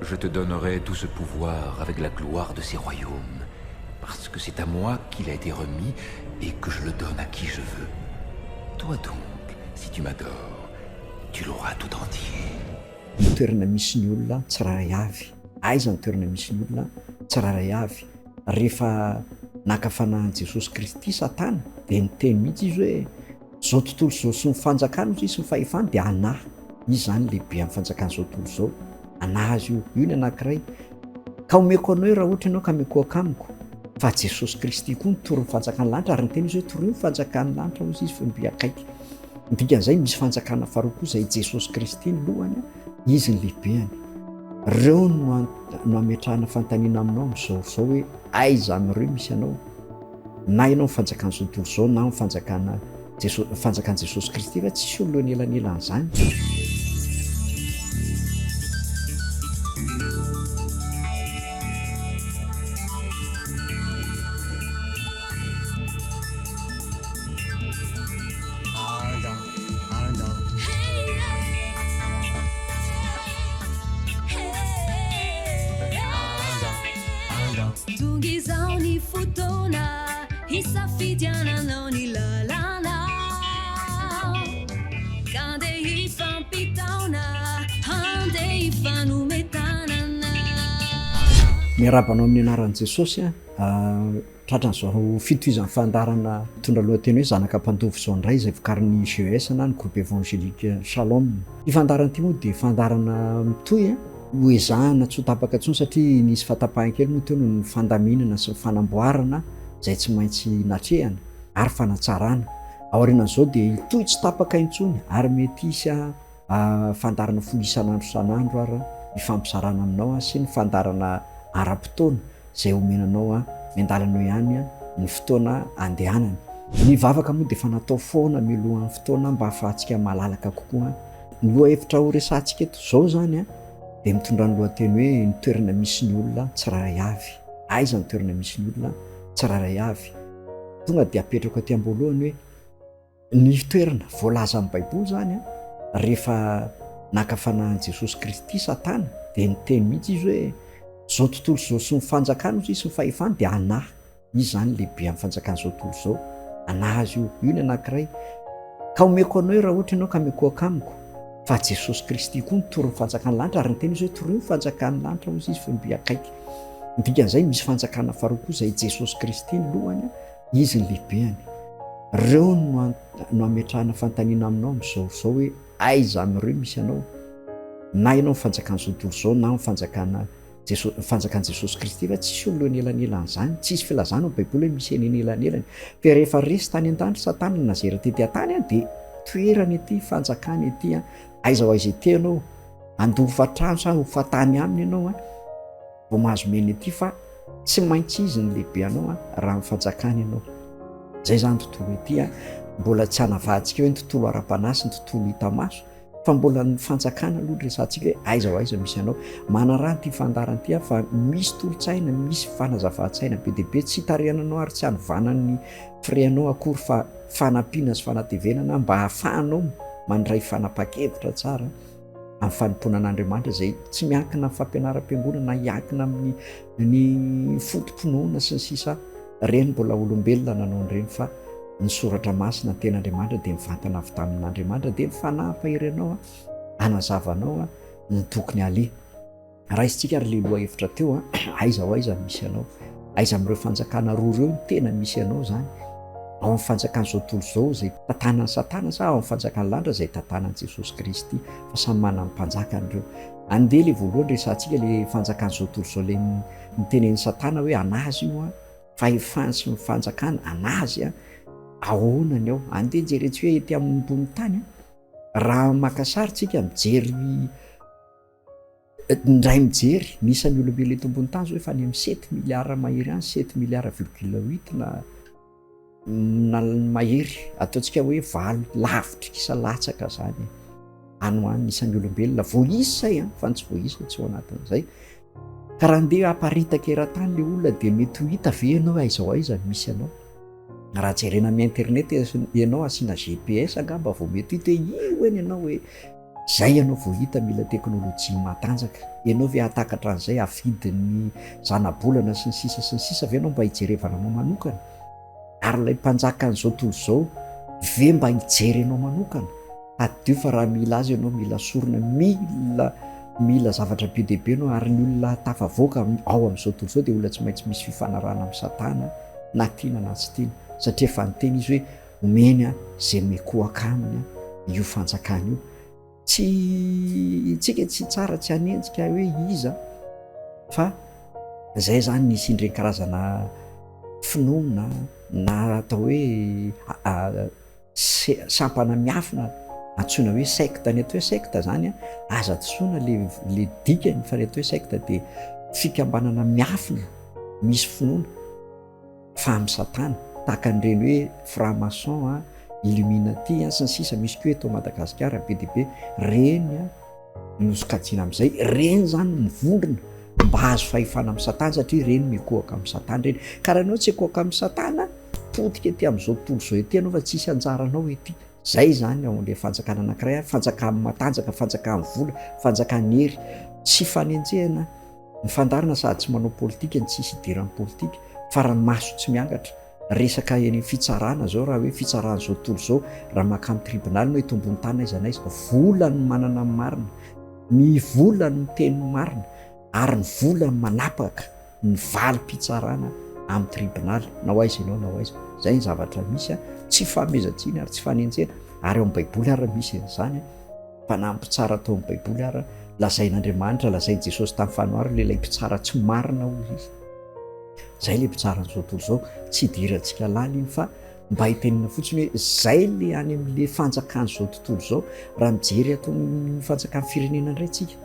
je te donnerai tout ce pouvoir avec la gloire de ces royaumes, parce que c'est à moi qu'il a été remis et que je le donne à qui je veux. Toi donc, si tu m'adores, tu l'auras tout entier. Ny toerana misy ny olona tsiraray avy. Aiza ny toerana misy ny olona tsiraray avy. Rehefa naka fanahin Jesosy Kristy Satana dia niteny mihitsy izy hoe zao tontolo zao sy ny fanjakana izy sy ny fahefany dia anahy. Izy zany lehibe amin'ny fanjakana zao tontolo zao. Anahy azy io ny anankiray. Ka omeko anao raha ohatra ianao ka omeko akamiko. Fa Jesosy Kristy koa nitoro ny fanjakana lanitra ary niteny izy hoe toroy ny fanjakana lanitra hozy izy fa mbiakaiky. Dikan'izay misy fanjakana faharoa koa izay Jesosy Kristy ny lohany, izy ny lehibeny. Reo no ametrahana fantaniana aminao amin'izao hoe aiza amin'ireo misy anao. Na ianao ny fanjakana zao tontolo izao na ny fanjakana Jesosy Kristy fa tsisy olona elanelan'izany. Miarabanao amin'ny anaran'i Jesosy tratran'izao fitohizan'ny fandarana mitondra lohateny hoe zanaka mpandovy izao indray izay vokarin'ny GES na ny groupe évangélique Shalom. Ity fandarana ity moa dia fandarana mitohy hoezahana tsy ho tapaka intsony satria nisy fahatapahan-kely moa teo no ny fandaminana sy ny fanamboarana izay tsy maintsy natrehana ary fanatsarana. Aorianan'izao dia hitohy tsy tapaka intsony ary mety hisy fandarana folo isan'andro isan'andro ary ifampizarana aminao sy ny fandarana ara-potoana izay omenanao mendalanao ihany ny fotoana andehanana. Ny vavaka moa dia fa natao foana milohan'ny fotoana mba hahafahantsika malalaka kokoa. Ny loha hevitra ho resantsika eto izao zany dia mitondra ny lohateny hoe ny toerana misy ny olona tsiraray avy. Aiza ny toerana misy ny olona tsiraray avy. Tonga dia apetrako aty am-boalohany hoe ny toerana voalaza amin'ny Baiboly zany rehefa naka fanahin Jesosy Kristy Satana dia niteny mihitsy izy hoe zao tontolo zao sy ny fanjakana izy sy ny fahefany dia anahy. Izy zany lehibe amin'ny fanjakana zao tontolo zao. Anahy azy io ny anankiray. Ka omeko anao raha ohatra ianao ka omeko akamiko. Fa Jesosy Kristy koa nitoro ny fanjakana lanitra ary niteny izy hoe toroy ny fanjakana lanitra hozy izy fa mbiakaiky. Dikan'izay misy fanjakana faharoa koa izay Jesosy Kristy ny lohany, izy ny lehibeny. Reo no ametrahana fantaniana aminao amin'izao hoe aiza amin'ireo misy anao. Na ianao ny fanjakana zao tontolo izao na ny fanjakana Jesosy Kristy fa tsisy olona elanelan'izany. Tsisy filazana ao Baiboly hoe misy eny elanelany. Fa rehefa resy tany an-tany Satana nazera tety an-tany dia toerany ety fanjakana ety aiza ho aiza ety ianao andova trano sa ho fatany aminy ianao vao mahazo mena ety fa tsy maintsy izy ny lehibe anao raha ny fanjakana ianao. Zay zany tontolo ety mbola tsy hanavahitsika hoe ny tontolo ara-panasy ny tontolo hita maso fa mbola ny fanjakana aloha resantsika hoe aiza ho aiza misy anao. Manaraha ity fandarana ity fa misy tolotsaina, misy fanazavahan-tsaina be dia be tsy hitarihananao ary tsy hanovanan'ny fireanao akory fa fanampiana sy fanatevenana mba hahafahanao mandray fanapa-kevitra tsara amin'ny fanompoana an'Andriamanitra izay tsy miankina amin'ny fampianaram-piangonana na hiankina amin'ny fotom-pinoana sy ny sisa ireny mbola olombelona nanao an'ireny fa ny soratra masina ny ten'Andriamanitra dia mivantana avy tamin'Andriamanitra dia mifanampahery anao anazavanao ny tokony aleha. Raisitsika ary le loha hevitra teo aiza ho aiza misy anao. Aiza amin'ireo fanjakana roa ireo ny tena misy anao zany. Ao amin'ny fanjakana zao tontolo izao izay tantanan'ny Satana sa ao amin'ny fanjakana lanitra izay tantanan'i Jesosy Kristy fa samy manana ny mpanjakany ireo. Andeha le voalohany resantsika le fanjakana zao tontolo izao le nitenen'ny Satana hoe anazy io fahefany sy ny fanjakana anazy ahoanany ao. Andeha jerentsika hoe ety amin'ny ambony tany raha maka sary tsika mijery ndray mijery nisan'ny olombelona eto ambony tany zao efa any amin'ny 7 milliards mahery any 7 milliards virgule 8 na mahery ataontsika hoe valo lavitra kisa latsaka zany anoany nisan'ny olombelona voaisa fa tsy voaisa tsy ao anatin'izay. Ka raha andeha aparitaka eran-tany le olona dia mety ho hita ve ianao aiza ho aiza misy anao. Raha jerena amin'ny internet ianao asiana GPS angamba vao mety hita io eny ianao hoe zay ianao vao hita mila teknôlôjia matanjaka. Ianao ve atakatra an'izay afidin'ny zanabolana sy ny sisa ve anao mba hijerevana anao manokana? Ary ilay mpanjaka an'izao tontolo izao ve mba hijery anao manokana? Adio fa raha mila azy ianao mila sorona, mila zavatra be dia be anao, ary ny olona tafavoaka ao amin'izao tontolo izao dia olona tsy maintsy misy fifanarahana amin'ny Satana, na tiana na tsy tiana, satria efa niteny izy hoe omeny zay mekoaka aminy io fanjakana io. Tsika tsy tsara tsy hanenjika hoe iza, fa zay zany nisy indreny karazana finoana na atao hoe sampana miafina, antsoina hoe secte. Ny atao hoe secte zany aza tsoina le dikany, fa ny atao hoe secte dia fikambanana miafina misy finoana fa amin'ny Satana, tahaka an'ireny hoe franc-maçon, Illuminati sy ny sisa. Misy koa eto Madagasikara be dia be reny nosokajiana amin'izay. Reny zany mivondrona mba hazo fahefana amin'ny Satana, satria reny mikohaka amin'ny Satana reny. Ka raha anao tsy ekohaka amin'ny Satana, potika ety amin'izao tontolo izao ety anao fa tsisy anjaranao ety. Zay zany ao an'ilay fanjakana anankiray, fanjakana matanjaka, fanjakana vola, fanjakana hery, tsy fanenjehana ny fandarana sady tsy manao politika, ny tsisy idiran'ny politika, fa raha maso tsy miangatra. Resaka eny fitsarana zao, raha hoe fitsarana zao tontolo zao, raha makamy tribunal no eto ambony tany aiza na aiza, vola ny manana ny marina, ny vola ny teny marina, ary ny vola ny manapaka ny valim-pitsarana amin'ny tribunal, na ho aiza ianao na ho aiza. Zay ny zavatra misy, tsy famezatsiny ary tsy fanenjena. Ary ao amin'ny baiboly ary misy an'izany, mpanampy tsara tao amin'ny baiboly ary lazain'Andriamanitra, lazain'i Jesosy tamin'ny fanoharo lehilahy mpitsara tsy marina hoy izy. Zay le mpitsara n'izao tontolo izao, tsy idirantsika lala iny, fa mba hitenena fotsiny hoe zay le any amin'le fanjakana izao tontolo izao. Raha mijery atao ny fanjakana firenena indray tsika,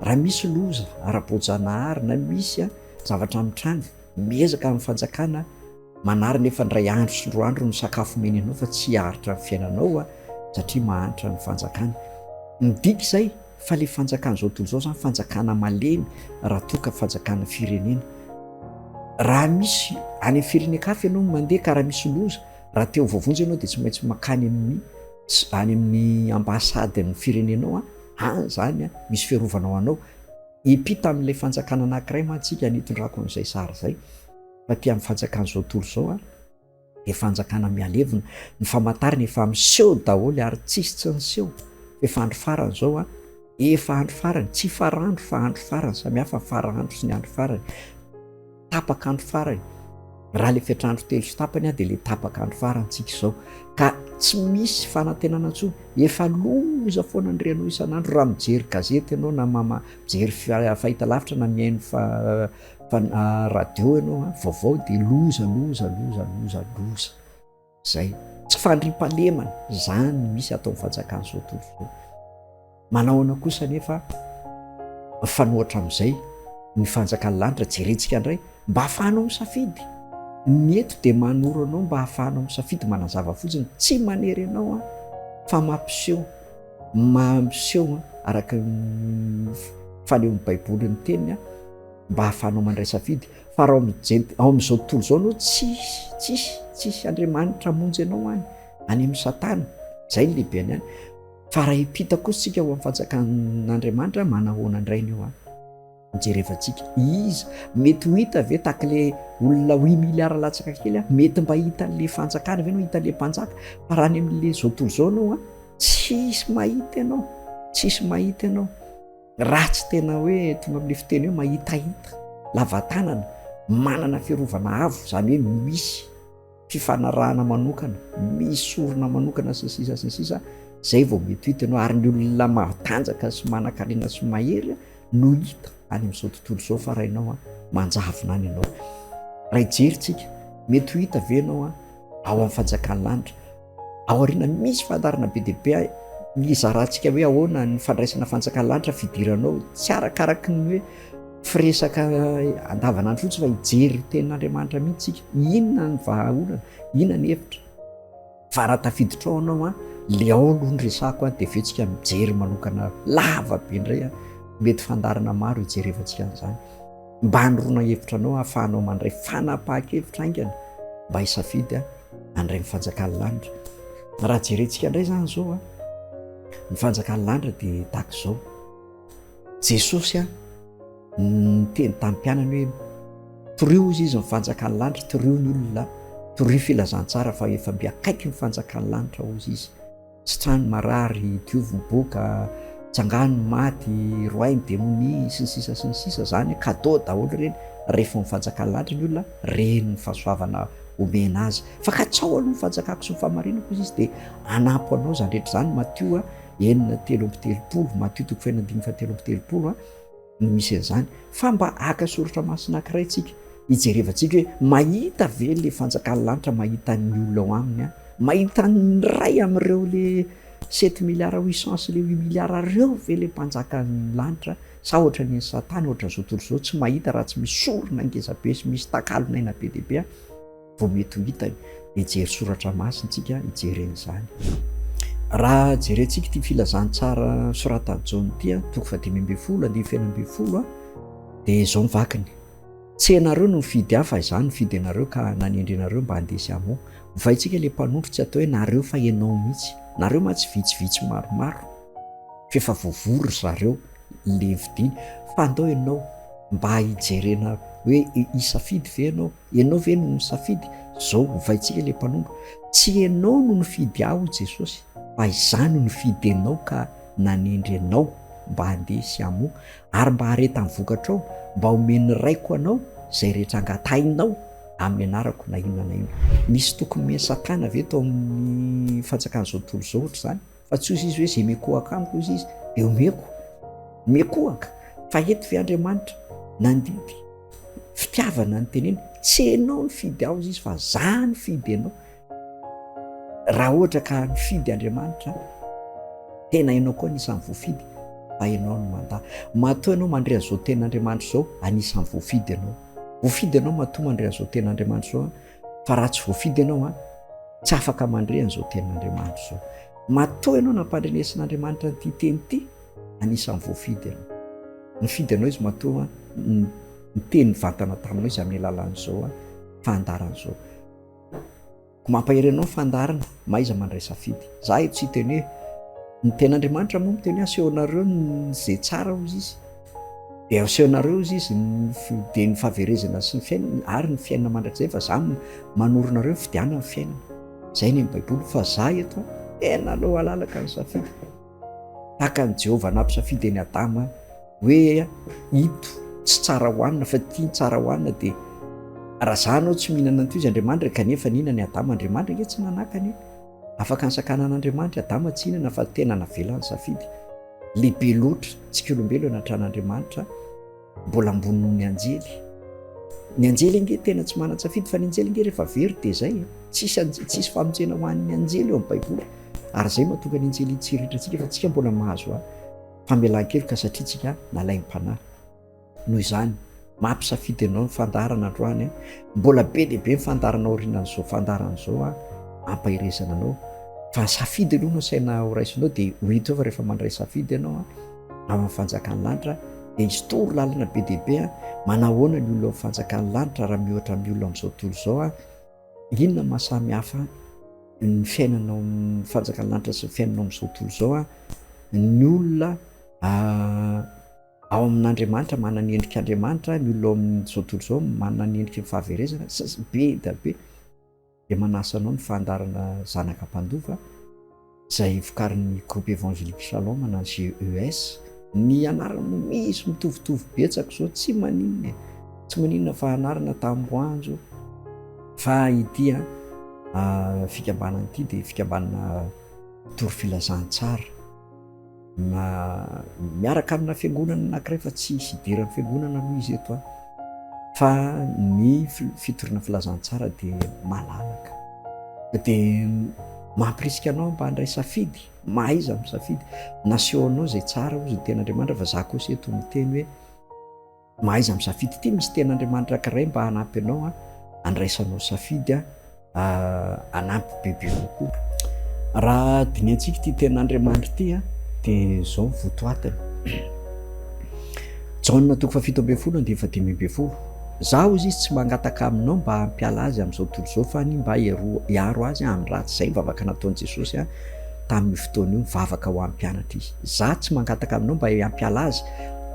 raha misy loza ara-boajanahary na misy zavatra mitrany, miezaka amin'ny fanjakana manary nefa ndray andro sy roa andro ny sakafo meny anao, fa tsy haharitra ny fiainanao satria mahantra ny fanjakana. Midika izay fa le fanjakana izao tontolo izao zany fanjakana malemy, raha toka fanjakana firenena. Raha misy any amin'ny firenen-kafa ianao mandeha ka raha misy loza, raha teo voavonjy ianao dia tsy maintsy makany any amin'ny ambasadin'ny firenenao, zany misy fiarovanao anao. Ipita amin'ilay fanjakana anankiray mantsika nitondrako an'izay sary zay, fa ty amin'ny fanjakana izao tontolo izao dia fanjakana mialevina. Ny famantarana efa miseho daholo ary tsisy tsy niseho. Efa andro farany izao, efa andro farany, tsy farandro fa andro farany, samihafa farandro sy ny andro farany. Tapaka andro farany, raha le fiatrandro telo sy tapany dia le tapaka andro farany tsika izao, ka tsy misy fanantenana intsony. Efa loza foana andrianao isan'andro raha mijery gazety ianao na mijery fahitalavitra na mihaino radio ianao, vaovao dia loza. Zay tsy fandriam-pahalemana, zany misy atao amin'ny fanjakana izao tontolo izao. Manahoana kosa nefa fanohatra amin'izay ny fanjakana lanitra, jerentsika indray mba hahafahanao misafidy. Ny eto dia manoro anao mba hahafahanao misafidy, manazava fotsiny, tsy manery ianao fa mampiseho araka fanehoan'ny baiboly ny teniny mba hahafahanao mandray safidy. Fa raha ao amin'izao tontolo izao anao tsisy Andriamanitra hamonjy anao any amin'ny Satana, zay ny lehibeany any. Fa raha hipita kosa tsika ho amin'ny fanjakan'Andriamanitra, manahoana indray ny eo any mijerevantsika. Iza mety ho hita ve takile olona 8 miliara latsaka kely, mety mba hita le fanjakana ve no hita le mpanjaka? Fa raha any amin'le zao tontolo izao anao tsisy mahita ianao, raha tsy tena hoe tonga amin'le fiteny hoe mahitahita lavatanana, manana fiarovana avo, zany hoe misy fifanarahana manokana, misy sorona manokana sy ny sisa, zay vao mety hita ianao. Ary ny olona matanjaka sy manan-karena sy mahery no hita any amin'izao tontolo izao. Fa raha ianao manjavona any ianao, raha hijeryntsika mety ho hita ve ianao ao amin'ny fanjakana lanitra. Ao aoriana misy fandarana be dia be, mizarantsika hoe ahoana ny fandraisana fanjakana lanitra fidiranao, tsy arakaraky ny hoe firesaka andavanandro fotsy, fa hijery tenin'Andriamanitra mihitsy tsika. Inona ny vahaolana, inona ny hevitra. Fa raha tafiditra ao anao le ao aloha ny resako dia veontsika mijery manokana lava be indray, mety fandarana maro hijerevantsika an'izany. Mba hanoroana hevitra anao, ahafahanao mandray fanapahan-kevitra aingana mba hisafidy handray ny fanjakana lanitra. Raha jerentsika indray zany zao Ny fanjakan'ny lanitra dia tahaka izao. Jesosy teny tamin'ny mpianany hoe torio izy ny fanjakan'ny lanitra, torio ny olona, torio filazantsara fa efa miakaiky ny fanjakan'ny lanitra ozy izy. Sitrano marary, diovim-boka, tsangano maty, roainy démonie sy ny sisa zany cadeau daholo reny rehefa mifanjakan'ny lanitra ny olona reny ny fahasoavana omena azy. Fa katsao aloha fanjakako sy ny fahamarinako izy dia anapo anao zany rehetra zany. Matio 9:30, Matio 9:30 no misy an'izany. Fa mba aka soratra masina anankiray tsika hijerevantsika hoe mahita ve le fanjakan'ny lanitra, mahita ny olona ao aminy, mahita ny ray amin'ireo le 7 milliards 800 sy le 8 milliards ireo ve le mpanjakan'ny lanitra, sa ohatra ny satana ohatra zao tontolo zao tsy mahita raha tsy misy sorona ngezabe sy misy takalon'aina be dia be vao mety ho hitany. Hijery soratra masina tsika hijeren'izany. Raha jerentsika ity filazantsara soratan'i Jaona ity 5:10 dia izao mivakiny: tsy ianareo no mifidy ahy fa izany mifidy anareo ka nanendry anareo mba handesy amo. Vaitsika le mpanompo tsy atao hoe nareo fa ianao mihitsy. Nareo ma tsy vitsivitsy maromaro fefa voavory zareo le vidiny, fa andao ianao mba hijerena hoe hisafidy ve ianao ve no misafidy. Zao vaitsika le mpanompo: tsy ianao no nifidy aho Jesosy fa izany no nifidy anao ka nanendry anao mba handesy amo, ary mba haretany vokatrao, mba omeny raiko anao zay rehetra angatainao amin'ny anarako na inona na inona. Misy tokony mia satana ve tao amin'ny fanjakan'izao tontolo zao ohatra zany? Fa tsy ozy izy hoe zay mekohaka amiko izy dia omeko, mekohaka. Fa eto ve Andriamanitra nandidy fitiavana ny teneny: tsy ianao nifidy aho izy fa za nifidy anao. Raha ohatra ka nifidy Andriamanitra, tena ianao koa anisan'ny voafidy, fa ianao no mandahy. Matoa ianao mandray an'izao ten'Andriamanitra zao, anisan'ny voafidy ianao. Voafidy ianao matoa mandray an'izao ten'Andriamanitra zao, fa raha tsy voafidy ianao tsy afaka mandray an'izao ten'Andriamanitra zao. Matoa ianao nampandrenesan'Andriamanitra ity teny ity, anisan'ny voafidy ianao. Nifidy ianao izy matoa niteny vatana taminao izy amin'ny alalan'izao fandaran'izao. Mampahery anao fandarana, maiza mandray safidy. Za eto tsy teny hoe ny ten'Andriamanitra moa miteny asehonareo zay tsara ozy izy, dia asehonareo izy dia ny fahaverezana sy ny fiainana ary ny fiainana mandrakizay, fa za manorona reo fidianana ny fiainana. Zay ny Baiboly. Fa za eto tena aloha alalaka ny safidy, tahaka ny Jehovah nampisafidy ny Adama hoe ito tsy tsara hohanina fa tia tsara hohanina. Dia raha za anao tsy mihinana an'ity izy Andriamanitra, kanefa nina ny Adama, Andriamanitra nge tsy nanakany. Afaka nysakana an'Andriamanitra Adama tsy hinana, fa tena navelany safidy. Lehibe loatra tsika olombelo anatran'Andriamanitra, mbola ambony noho ny anjely. Ny anjely nge tena tsy manan-tsafidy, fa ny anjely nge rehefa very dia zay, tsisy famonjena ho an'ny anjely eo amin'ny Baiboly. Ary zay mahatonga ny anjely itsiritratsika, fa tsika mbola mahazo famelan-keloka satria tsika nalaim-panahy. Noho izany mampisafidy anao ny fandarana androany, mbola be dia be ny fandarana orinan'izao fandaran'izao ampahirezana anao. Fa safidy aloha no saina horaisinao, dia ho hita eo fa rehefa mandray safidy ianao ao amin'ny fanjakan'ny lanitra, dia hisy toro lalina be dia be manahoana ny olona amin'ny fanjakan'ny lanitra raha mihoatra amin'ny olona amin'izao tontolo izao. Inona mahasamy hafa ny fiainanao amin'ny fanjakan'ny lanitra sy ny fiainanao amin'izao tontolo izao? Ny olona ao amin'Andriamanitra manana ny endrik'Andriamanitra, ny olona ao amin'izao tontolo izao manana ny endriky ny fahaverezana be da be, dia manasa anao ny fandarana zanaka mpandova izay vokarin'ny groupe évangélique Shalom na GES. Ny anarana misy mitovitovy betsaka izao, tsy maninona fa anarana tamboanjo, fa ity fikambanana ity dia fikambanana toro filazantsara miaraka amina fiangonana anankiray, fa tsy hisy idiran'ny fiangonana aloha izy eto fa ny fitorina filazantsara dia malalaka, dia mampirisika anao mba handray safidy, mahaiza misafidy. Nasehonao zay tsara ozy ny ten'Andriamanitra, fa za kosa eto miteny hoe mahaiza misafidy. Ity misy ten'Andriamanitra anankiray mba hanampy anao handraisanao safidy hanampy bebe kokoa. Raha diniantsika ity ten'Andriamanitra ity dia zao votoatany. Jaona 7:10 zaho izy tsy mangataka aminao mba hampiala azy amin'izao tontolo izao, fa ny mba hiaro azy amin'ny ratsy. Zay ny vavaka nataon'i Jesosy tamin'ny fotoana io mivavaka ho amin'ny mpianatra izy. Za tsy mangataka aminao mba hampiala azy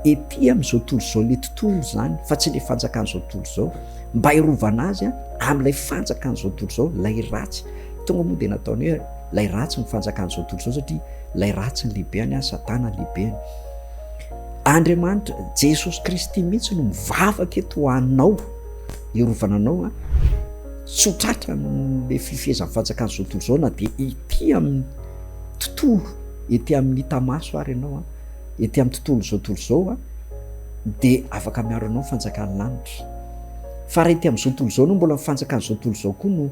ety amin'izao tontolo zao, le tontolo zany fa tsy le fanjakan'izao tontolo zao, mba hirovana azy amin'ilay fanjakan'izao tontolo zao, lay ratsy. Tonga moa dia nataony hoe lay ratsy ny fanjakan'izao tontolo zao satria lay ratsy ny lehibeany Satana ny lehibeany. Andriamanitra Jesosy Kristy mihitsy no mivavaka eto anao hirovana anao tsotratra le fifehezan'ny fanjakan'izao tontolo zao na dia ety amin'ny tontolo ety amin'ny hitamaso ary ianao ety amin'ny tontolo zao tontolo zao dia afaka miaro anao fanjakan'ny lanitra. Fa raha ety amin'izao tontolo zao no mbola fanjakan'izao tontolo zao koa no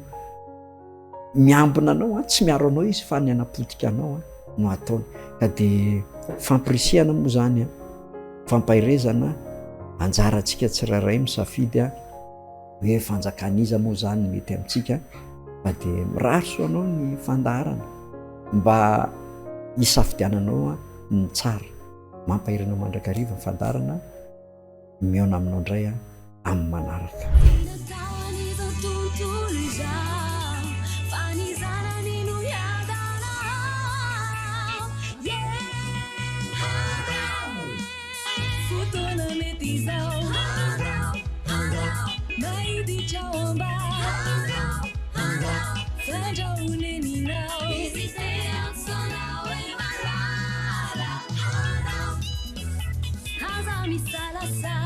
miambina anao tsy miaro anao izy fa ny anapotika anao no ataony. Ka dia fampirisihana moa zany fampahirezana anjarantsika tsirairay misafidy hoe fanjakan'iza moa zany mety amintsika, fa dia miraroso anao ny fandaharana mba hisafidiananao ny tsara. Mampahirana mandrakariva ny fandaharana, miona aminao indray amin'ny manaraka. Salasa